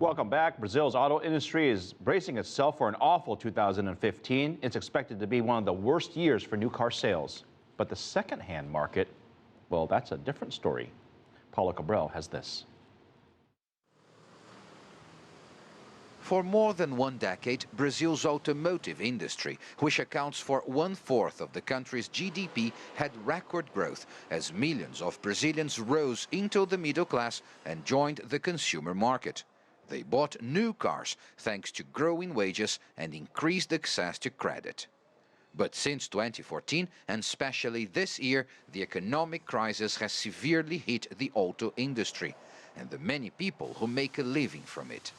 Welcome back. Brazil's auto industry is bracing itself for an awful 2015. It's expected to be one of the worst years for new car sales. But the second-hand market, well, that's a different story. Paulo Cabral has this. For more than 1 decade, Brazil's automotive industry, which accounts for 1/4 of the country's GDP, had record growth as millions of Brazilians rose into the middle class and joined the consumer market. They bought new cars thanks to growing wages and increased access to credit. But since 2014, and especially this year, the economic crisis has severely hit the auto industry and the many people who make a living from it.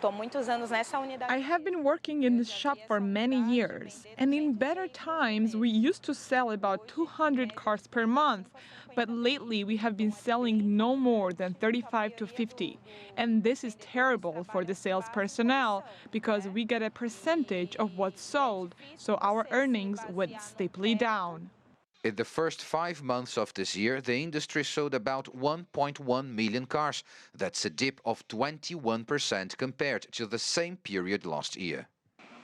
I have been working in this shop for many years, and in better times we used to sell about 200 cars per month, but lately we have been selling no more than 35 to 50. And this is terrible for the sales personnel because we get a percentage of what's sold, so our earnings went steeply down. In the first 5 months of this year, the industry sold about 1.1 million cars. That's a dip of 21% compared to the same period last year.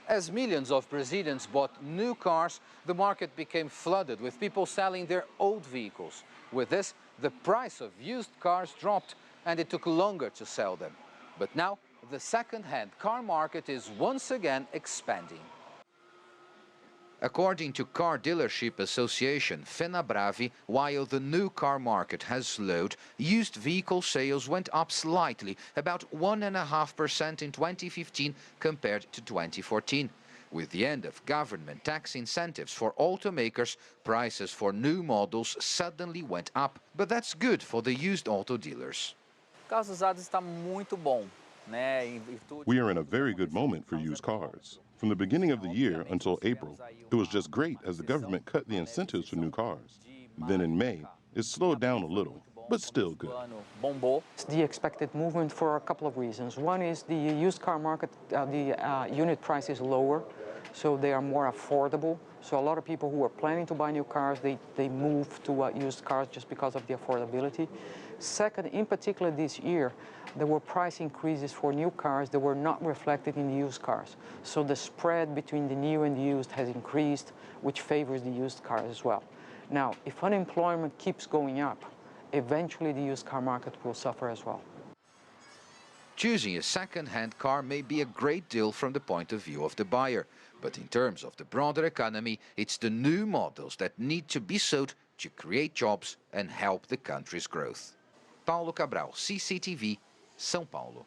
As millions of Brazilians bought new cars, the market became flooded with people selling their old vehicles. With this, the price of used cars dropped and it took longer to sell them. But now, the second-hand car market is once again expanding. According to Car Dealership Association, Fenabrave, while the new car market has slowed, used vehicle sales went up slightly, about 1.5% in 2015 compared to 2014. With the end of government tax incentives for automakers, prices for new models suddenly went up. But that's good for the used auto dealers. Carros usados está muito bom. We are in a very good moment for used cars. From the beginning of the year until April, it was just great as the government cut the incentives for new cars. Then in May, it slowed down a little, but still good. It's the expected movement for a couple of reasons. One is the used car market, the unit price is lower, so they are more affordable. So a lot of people who are planning to buy new cars, they move to used cars just because of the affordability. Second, in particular this year, there were price increases for new cars that were not reflected in the used cars. So the spread between the new and the used has increased, which favors the used cars as well. Now, if unemployment keeps going up, eventually the used car market will suffer as well. Choosing a second-hand car may be a great deal from the point of view of the buyer. But in terms of the broader economy, it's the new models that need to be sold to create jobs and help the country's growth. Paulo Cabral, CCTV, São Paulo.